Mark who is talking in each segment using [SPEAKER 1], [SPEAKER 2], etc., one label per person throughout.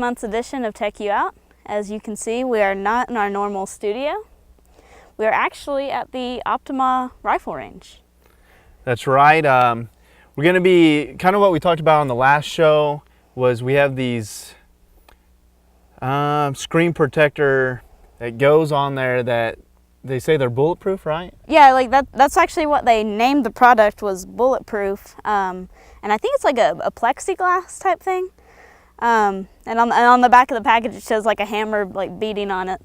[SPEAKER 1] month's edition of TechUOut. As you can see, we are not in our normal studio. We are actually at the Optima rifle range.
[SPEAKER 2] That's right. We're going to be kind of what we talked about on the last show. Was we have these screen protector that goes on there that they say they're bulletproof, right?
[SPEAKER 1] Yeah, like that's actually what they named the product, was bulletproof. And I think it's like a plexiglass type thing. And on the back of the package it shows like a hammer like beating on it.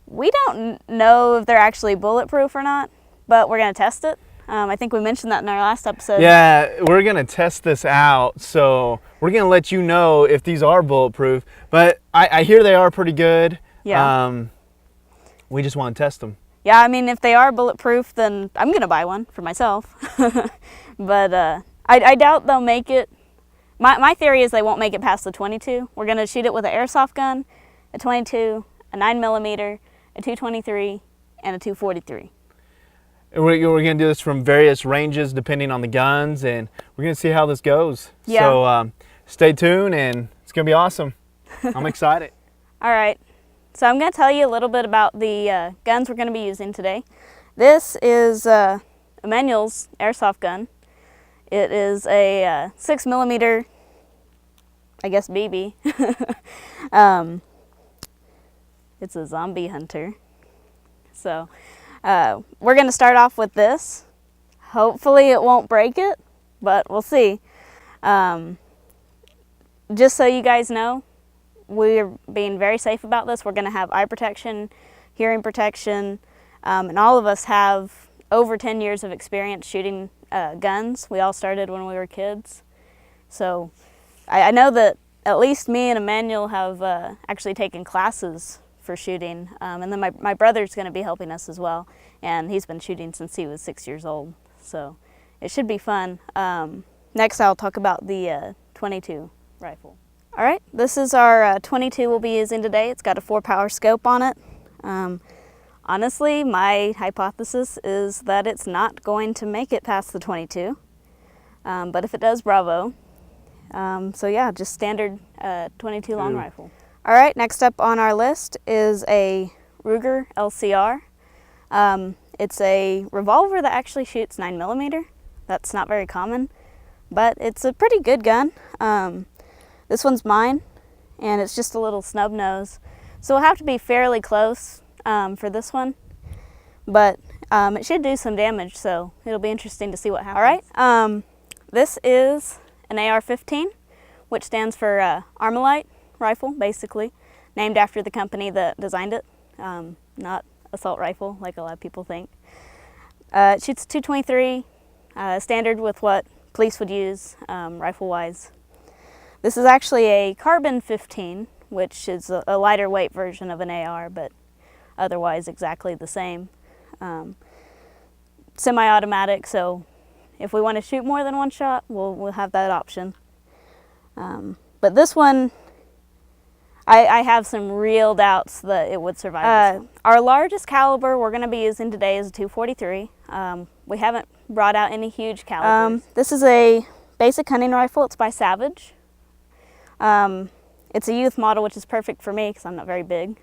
[SPEAKER 1] We don't know if they're actually bulletproof or not, but we're going to test it. I think we mentioned that in our last episode.
[SPEAKER 2] Yeah, we're going to test this out, so we're going to let you know if these are bulletproof. But I hear they are pretty good.
[SPEAKER 1] Yeah.
[SPEAKER 2] We just want to test them.
[SPEAKER 1] Yeah, I mean, if they are bulletproof, then I'm going to buy one for myself. But I doubt they'll make it. My theory is they won't make it past the 22. We're going to shoot it with an airsoft gun, a 22, a 9mm, a 223, and a 243.
[SPEAKER 2] We're going to do this from various ranges depending on the guns, and we're going to see how this goes.
[SPEAKER 1] Yeah.
[SPEAKER 2] So stay tuned, and it's going to be awesome. I'm excited.
[SPEAKER 1] All right. So I'm going to tell you a little bit about the guns we're going to be using today. This is Emanuel's airsoft gun. It is a 6mm, I guess, BB. It's a zombie hunter. So we're going to start off with this. Hopefully it won't break it, but we'll see. Just so you guys know, we're being very safe about this. We're going to have eye protection, hearing protection, and all of us have over 10 years of experience shooting guns. We all started when we were kids. So I know that at least me and Emmanuel have actually taken classes for shooting, and then my brother's going to be helping us as well, and he's been shooting since he was 6 years old, so it should be fun. Next I'll talk about the 22 rifle. All right, this is our 22 we'll be using today. It's got a 4-power scope on it. Honestly, my hypothesis is that it's not going to make it past the 22, but if it does, bravo. So yeah, just standard 22 long rifle. All right, next up on our list is a Ruger LCR. It's a revolver that actually shoots 9mm. That's not very common, but it's a pretty good gun. This one's mine, and it's just a little snub nose. So we'll have to be fairly close for this one, but it should do some damage, so it'll be interesting to see what happens. All right, this is an AR-15, which stands for Armalite rifle, basically, named after the company that designed it, not assault rifle like a lot of people think. It shoots 223, standard with what police would use rifle-wise. This is actually a carbon 15, which is a lighter weight version of an AR, but otherwise exactly the same. Semi-automatic, so if we want to shoot more than one shot, we'll have that option. But this one, I have some real doubts that it would survive this one. Our largest caliber we're going to be using today is a 243. We haven't brought out any huge calibers. This is a basic hunting rifle. It's by Savage. It's a youth model, which is perfect for me because I'm not very big.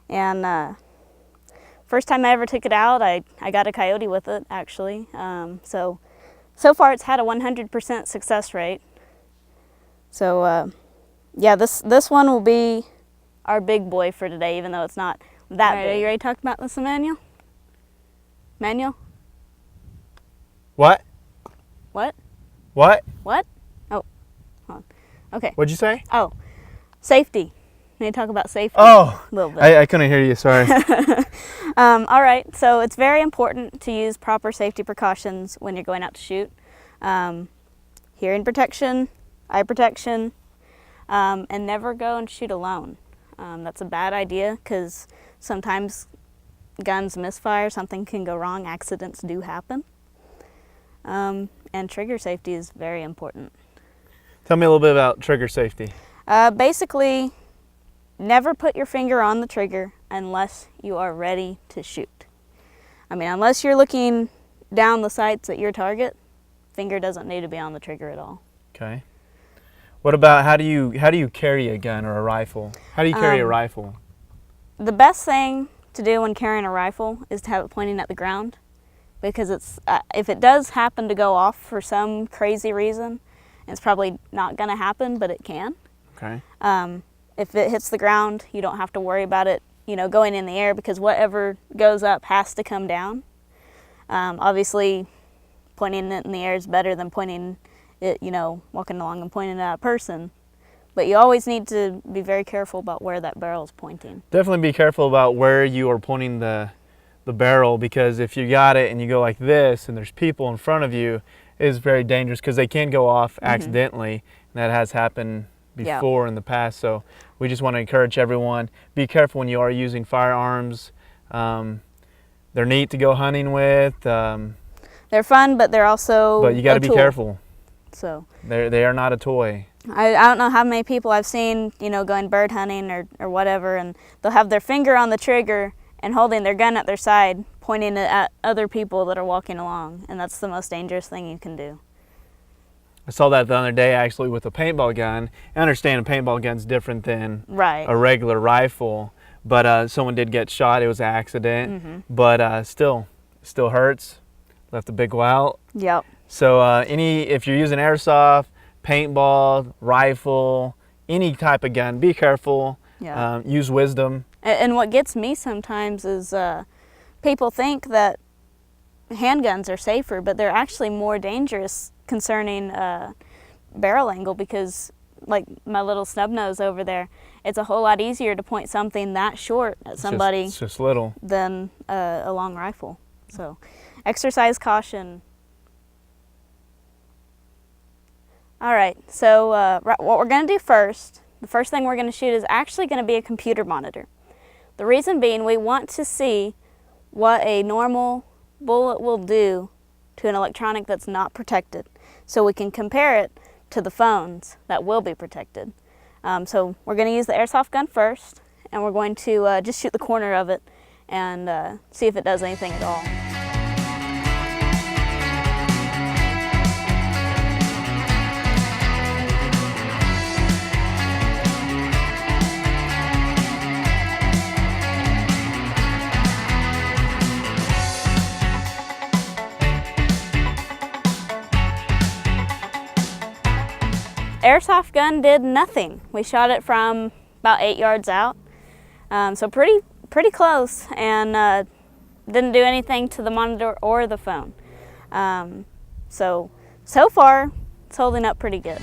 [SPEAKER 1] And first time I ever took it out, I got a coyote with it, actually. So far it's had a 100% success rate. So yeah, this one will be our big boy for today, even though it's not that big. Are you ready to talk about this, Emmanuel? Emmanuel?
[SPEAKER 2] What?
[SPEAKER 1] What?
[SPEAKER 2] What?
[SPEAKER 1] What? Oh, hold on. Okay.
[SPEAKER 2] What'd you say?
[SPEAKER 1] Oh, safety. We need to talk about safety
[SPEAKER 2] a
[SPEAKER 1] little bit.
[SPEAKER 2] I couldn't hear you, sorry.
[SPEAKER 1] All right, so it's very important to use proper safety precautions when you're going out to shoot. Hearing protection, eye protection, and never go and shoot alone. That's a bad idea because sometimes guns misfire, something can go wrong, accidents do happen. And trigger safety is very important.
[SPEAKER 2] Tell me a little bit about trigger safety.
[SPEAKER 1] Basically, never put your finger on the trigger unless you are ready to shoot. I mean, unless you're looking down the sights at your target, finger doesn't need to be on the trigger at all.
[SPEAKER 2] Okay. What about how do you carry a gun or a rifle? How do you carry a rifle?
[SPEAKER 1] The best thing to do when carrying a rifle is to have it pointing at the ground, because it's if it does happen to go off for some crazy reason, it's probably not going to happen, but it can.
[SPEAKER 2] Okay.
[SPEAKER 1] If it hits the ground, you don't have to worry about it, going in the air, because whatever goes up has to come down. Obviously, pointing it in the air is better than pointing it, walking along and pointing at a person. But you always need to be very careful about where that barrel is pointing.
[SPEAKER 2] Definitely be careful about where you are pointing the barrel, because if you got it and you go like this and there's people in front of you, it is very dangerous because they can go off accidentally. And that has happened before in the past. So we just want to encourage everyone, be careful when you are using firearms. They're neat to go hunting with.
[SPEAKER 1] They're fun, but they're also
[SPEAKER 2] But you got to be careful.
[SPEAKER 1] So
[SPEAKER 2] they are not a toy.
[SPEAKER 1] I don't know how many people I've seen, going bird hunting or whatever, and they'll have their finger on the trigger and holding their gun at their side, pointing it at other people that are walking along, and that's the most dangerous thing you can do.
[SPEAKER 2] I saw that the other day actually with a paintball gun. I understand a paintball gun's different than a regular rifle, but someone did get shot. It was an accident, but still hurts. Left a big welt.
[SPEAKER 1] Yep.
[SPEAKER 2] So if you're using airsoft, paintball, rifle, any type of gun, be careful.
[SPEAKER 1] Yeah.
[SPEAKER 2] Use wisdom.
[SPEAKER 1] And what gets me sometimes is people think that handguns are safer, but they're actually more dangerous concerning barrel angle, because like my little snub nose over there, it's a whole lot easier to point something that short at somebody
[SPEAKER 2] it's just little
[SPEAKER 1] than a long rifle. So exercise caution. All right, so what we're going to do first, the first thing we're going to shoot is actually going to be a computer monitor. The reason being, we want to see what a normal bullet will do to an electronic that's not protected, so we can compare it to the phones that will be protected. So we're going to use the airsoft gun first, and we're going to just shoot the corner of it and see if it does anything at all. Airsoft gun did nothing. We shot it from about 8 yards out, so pretty close, and didn't do anything to the monitor or the phone. So far, it's holding up pretty good.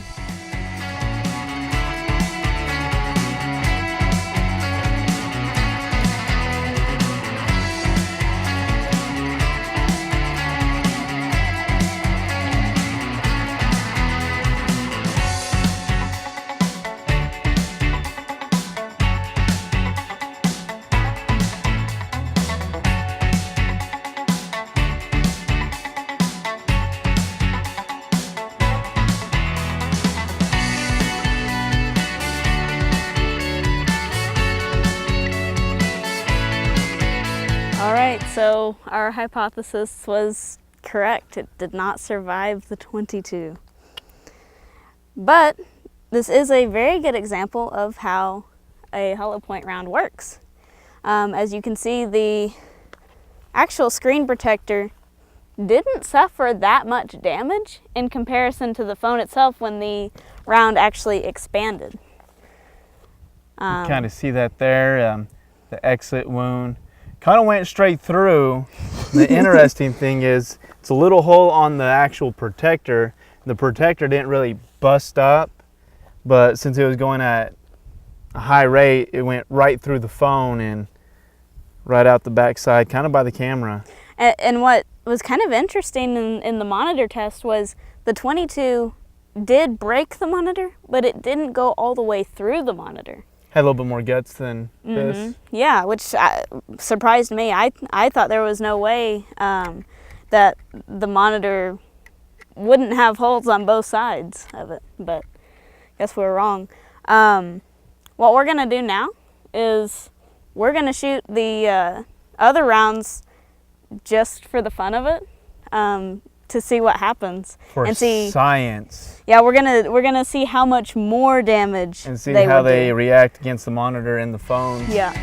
[SPEAKER 1] All right, so our hypothesis was correct. It did not survive the .22. But this is a very good example of how a hollow point round works. As you can see, the actual screen protector didn't suffer that much damage in comparison to the phone itself when the round actually expanded.
[SPEAKER 2] You kind of see that there, the exit wound. Kind of went straight through. The interesting thing is it's a little hole on the actual protector. The protector didn't really bust up, but since it was going at a high rate, it went right through the phone and right out the backside, kind of by the camera.
[SPEAKER 1] And what was kind of interesting in the monitor test was the .22 did break the monitor, but it didn't go all the way through the monitor.
[SPEAKER 2] Had a little bit more guts than this.
[SPEAKER 1] Yeah, which surprised me. I thought there was no way that the monitor wouldn't have holes on both sides of it, but guess we were wrong. What we're going to do now is we're going to shoot the other rounds just for the fun of it. to see what happens
[SPEAKER 2] for science.
[SPEAKER 1] Yeah, we're gonna see how much more damage
[SPEAKER 2] and see how they react against the monitor and the phone.
[SPEAKER 1] Yeah.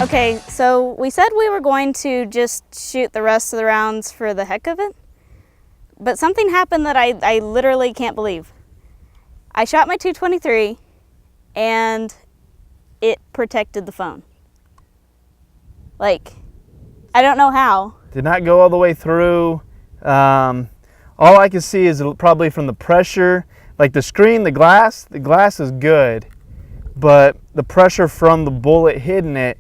[SPEAKER 1] Okay, so we said we were going to just shoot the rest of the rounds for the heck of it, but something happened that I literally can't believe. I shot my 223 and it protected the phone. Like, I don't know how.
[SPEAKER 2] Did not go all the way through. All I can see is probably from the pressure, like the screen, the glass is good, but the pressure from the bullet hitting it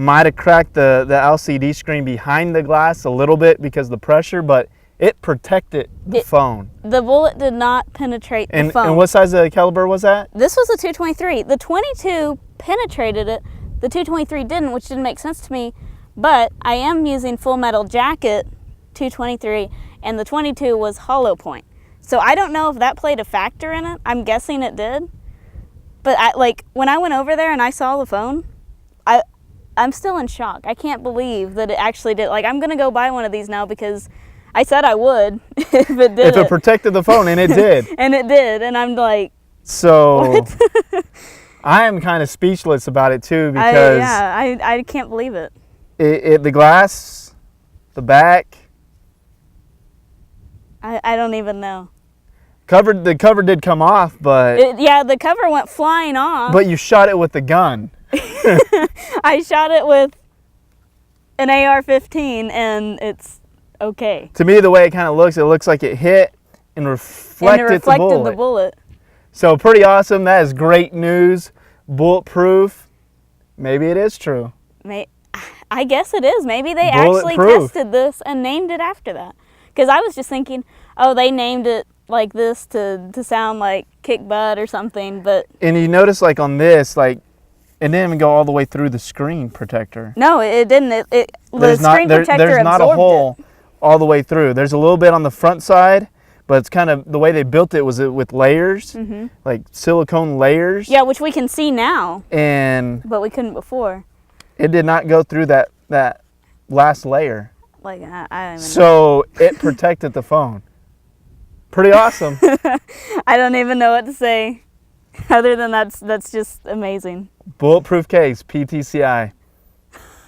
[SPEAKER 2] might have cracked the LCD screen behind the glass a little bit because of the pressure, but it protected the phone.
[SPEAKER 1] The bullet did not penetrate the phone.
[SPEAKER 2] And what size of caliber was that?
[SPEAKER 1] This was a 223. The 22 penetrated it. The 223 didn't, which didn't make sense to me, but I am using Full Metal Jacket 223, and the 22 was hollow point. So I don't know if that played a factor in it. I'm guessing it did. But when I went over there and I saw the phone, I'm still in shock. I can't believe that it actually did. Like, I'm going to go buy one of these now because I said I would if it did.
[SPEAKER 2] If it protected the phone, and it did.
[SPEAKER 1] And it did. And I'm like,
[SPEAKER 2] so
[SPEAKER 1] what?
[SPEAKER 2] I am kind of speechless about it too because
[SPEAKER 1] I can't believe it.
[SPEAKER 2] The glass, the back.
[SPEAKER 1] I don't even know.
[SPEAKER 2] The cover did come off, but
[SPEAKER 1] the cover went flying off.
[SPEAKER 2] But you shot it with the gun.
[SPEAKER 1] I shot it with an AR-15, and it's okay.
[SPEAKER 2] To me, the way it kind of looks, it looks like it hit and reflected
[SPEAKER 1] the bullet.
[SPEAKER 2] So pretty awesome. That is great news. Bulletproof. Maybe it is true.
[SPEAKER 1] I guess it is. Maybe they actually tested this and named it after that. Because I was just thinking, oh, they named it like this to sound like kick butt or something. But
[SPEAKER 2] and you notice, like on this, like it didn't even go all the way through the screen protector.
[SPEAKER 1] No, it didn't. The screen protector
[SPEAKER 2] there's not a hole all the way through. There's a little bit on the front side, but it's kind of the way they built it was with layers, like silicone layers.
[SPEAKER 1] Yeah, which we can see now. But we couldn't before.
[SPEAKER 2] It did not go through that last layer.
[SPEAKER 1] Like I don't even
[SPEAKER 2] so it protected the phone. Pretty awesome.
[SPEAKER 1] I don't even know what to say, other than that's just amazing.
[SPEAKER 2] Bulletproof case, PTCI.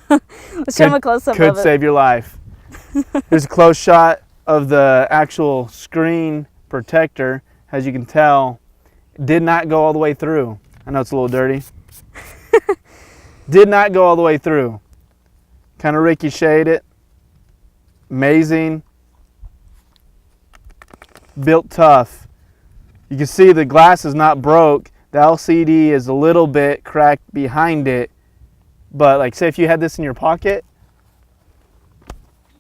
[SPEAKER 1] Let's show them a close-up of it.
[SPEAKER 2] Could save your life. Here's a close shot of the actual screen protector. As you can tell, it did not go all the way through. I know it's a little dirty. Did not go all the way through. Kind of ricocheted it. Amazing. Built tough. You can see the glass is not broke. The LCD is a little bit cracked behind it. But like say if you had this in your pocket,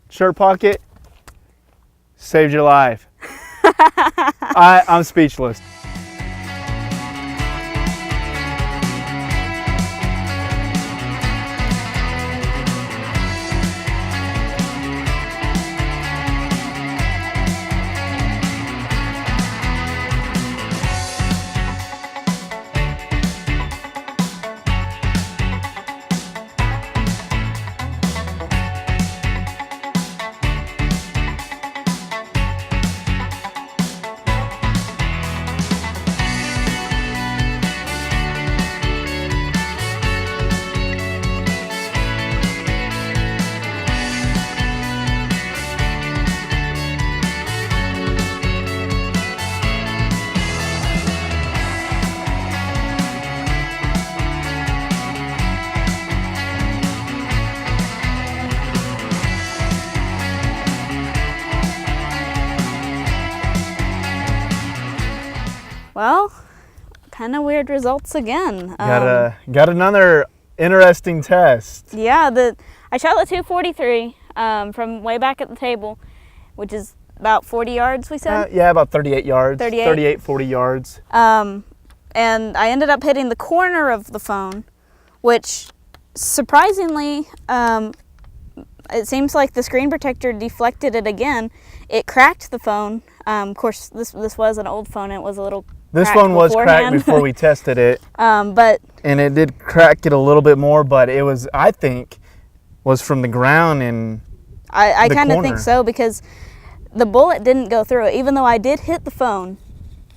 [SPEAKER 2] shirt pocket, saved your life. I'm speechless.
[SPEAKER 1] Well, kind of weird results again.
[SPEAKER 2] Got another interesting test.
[SPEAKER 1] Yeah, I shot the 243 from way back at the table, which is about 40 yards, we said?
[SPEAKER 2] Yeah, about 38 yards.
[SPEAKER 1] 38?
[SPEAKER 2] 40 yards.
[SPEAKER 1] And I ended up hitting the corner of the phone, which surprisingly, it seems like the screen protector deflected it again. It cracked the phone. Of course, this was an old phone. It was a little
[SPEAKER 2] This
[SPEAKER 1] cracked
[SPEAKER 2] one was
[SPEAKER 1] beforehand.
[SPEAKER 2] cracked before we tested it.
[SPEAKER 1] And
[SPEAKER 2] it did crack it a little bit more, but it was, I think, was from the ground and
[SPEAKER 1] I kind of think so, because the bullet didn't go through it. Even though I did hit the phone,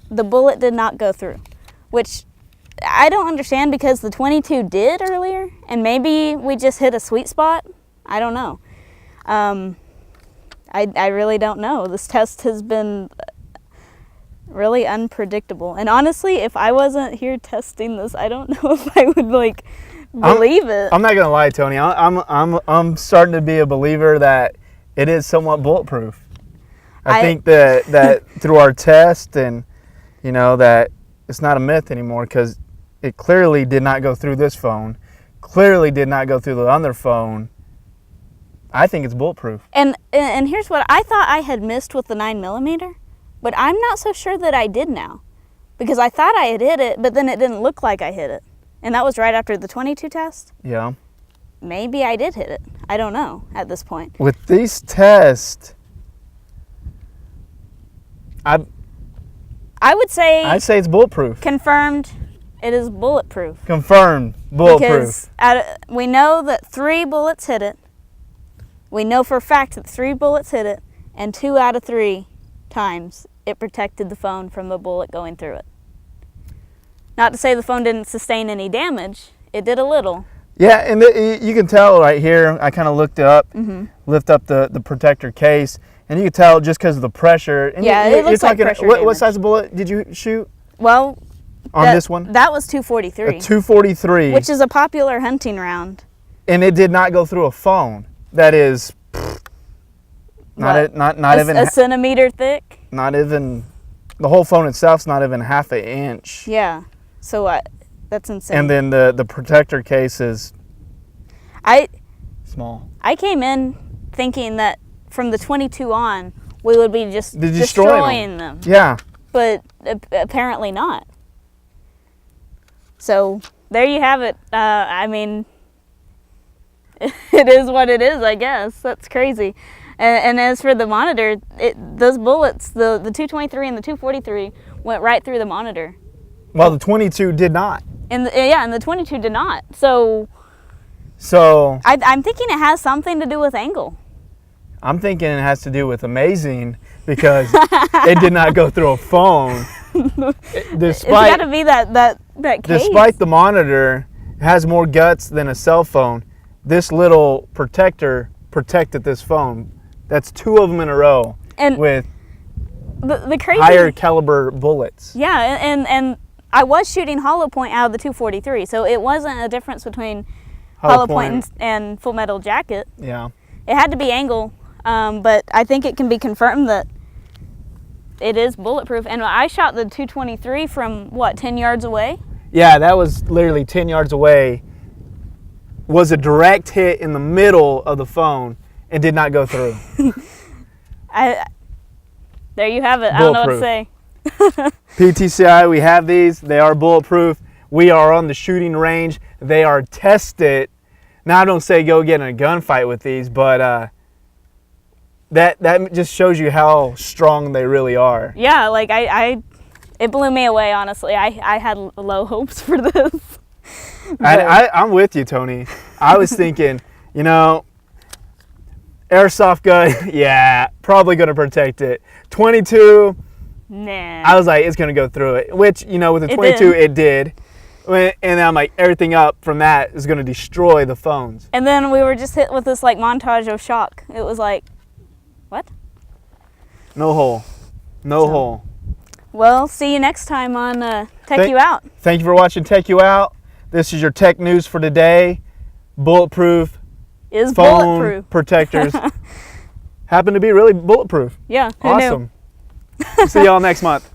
[SPEAKER 1] the bullet did not go through, which I don't understand, because the 22 did earlier, and maybe we just hit a sweet spot. I don't know. I really don't know. This test has been really unpredictable. And honestly, if I wasn't here testing this, I don't know if I would believe it.
[SPEAKER 2] I'm not gonna lie, Tony. I'm starting to be a believer that it is somewhat bulletproof. I think that through our test, and that it's not a myth anymore, because it clearly did not go through this phone. Clearly did not go through the other phone. I think it's bulletproof.
[SPEAKER 1] And here's what I thought I had missed with the 9mm, but I'm not so sure that I did now, because I thought I had hit it, but then it didn't look like I hit it, and that was right after the 22 test.
[SPEAKER 2] Yeah.
[SPEAKER 1] Maybe I did hit it. I don't know at this point.
[SPEAKER 2] With these tests, I'd say it's bulletproof.
[SPEAKER 1] Confirmed, it is bulletproof.
[SPEAKER 2] Confirmed, bulletproof.
[SPEAKER 1] Because we know that 3 bullets hit it. We know for a fact that 3 bullets hit it, and 2 out of 3 times it protected the phone from the bullet going through it. Not to say the phone didn't sustain any damage. It did a little.
[SPEAKER 2] Yeah, and you can tell right here, I kind of looked up, lift up the protector case, and you can tell just because of the pressure. And
[SPEAKER 1] yeah, it looks like pressure
[SPEAKER 2] what
[SPEAKER 1] damage.
[SPEAKER 2] size of bullet did you shoot?
[SPEAKER 1] Well,
[SPEAKER 2] on this one?
[SPEAKER 1] That was 243.
[SPEAKER 2] A 243.
[SPEAKER 1] Which is a popular hunting round.
[SPEAKER 2] And it did not go through a phone. That is not even
[SPEAKER 1] a centimeter thick.
[SPEAKER 2] Not even, the whole phone itself's not even half an inch.
[SPEAKER 1] Yeah, so that's insane.
[SPEAKER 2] And then the protector case is small. I
[SPEAKER 1] came in thinking that from the 22 on, we would be just
[SPEAKER 2] destroying
[SPEAKER 1] them.
[SPEAKER 2] Yeah.
[SPEAKER 1] But apparently not. So there you have it. I mean, it is what it is, I guess. That's crazy. And as for the monitor, those bullets, the 223 and the 243, went right through the monitor.
[SPEAKER 2] Well, the 22 did not.
[SPEAKER 1] And the 22 did not. So I'm thinking it has something to do with angle.
[SPEAKER 2] I'm thinking it has to do with amazing, because it did not go through a phone.
[SPEAKER 1] It's got to be that case.
[SPEAKER 2] Despite the monitor has more guts than a cell phone, this little protector protected this phone. That's 2 of them in a row, and with
[SPEAKER 1] the crazy
[SPEAKER 2] higher caliber bullets.
[SPEAKER 1] Yeah, and I was shooting hollow point out of the 243, so it wasn't a difference between hollow point and full metal jacket.
[SPEAKER 2] Yeah,
[SPEAKER 1] it had to be angle, but I think it can be confirmed that it is bulletproof. And I shot the 223 from 10 yards away.
[SPEAKER 2] Yeah, that was literally 10 yards away. Was a direct hit in the middle of the phone and did not go through.
[SPEAKER 1] There you have it. I don't know what to say.
[SPEAKER 2] PTCI, we have these. They are bulletproof. We are on the shooting range. They are tested. Now, I don't say go get in a gunfight with these, but that just shows you how strong they really are.
[SPEAKER 1] Yeah, like it blew me away, honestly. I had low hopes for this.
[SPEAKER 2] I'm with you, Tony. I was thinking, airsoft gun, yeah, probably going to protect it. 22,
[SPEAKER 1] nah.
[SPEAKER 2] I was like, it's going to go through it. Which, with the 22, it did. And I'm like, everything up from that is going to destroy the phones.
[SPEAKER 1] And then we were just hit with this montage of shock. It was like, what?
[SPEAKER 2] No hole. No hole.
[SPEAKER 1] Well, see you next time on TechUOut.
[SPEAKER 2] Thank you for watching TechUOut. This is your tech news for today. Bulletproof phone
[SPEAKER 1] bulletproof
[SPEAKER 2] protectors happen to be really bulletproof.
[SPEAKER 1] Yeah.
[SPEAKER 2] Awesome. See y'all next month.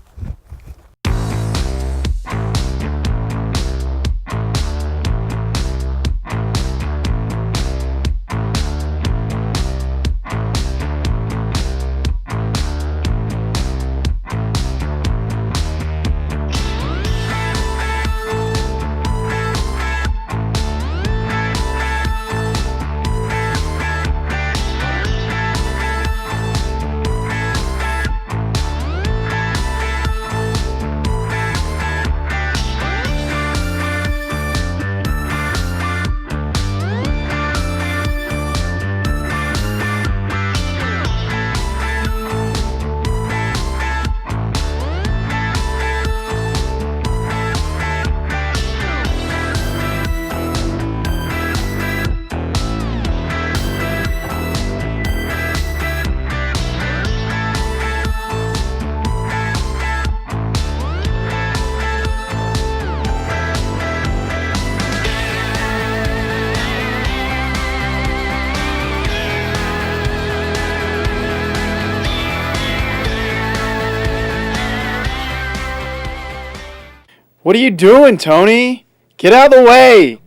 [SPEAKER 2] What are you doing, Tony? Get out of the way.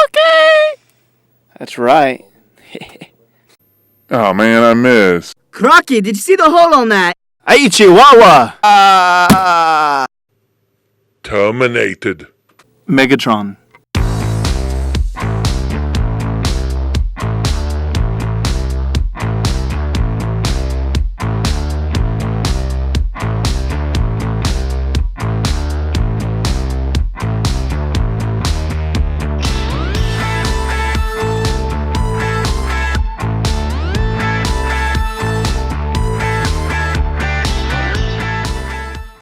[SPEAKER 2] Okay. That's right.
[SPEAKER 3] Oh man, I missed.
[SPEAKER 4] Crocky, did you see the hole on that?
[SPEAKER 2] Hey, Chihuahua.
[SPEAKER 3] Terminated.
[SPEAKER 2] Megatron.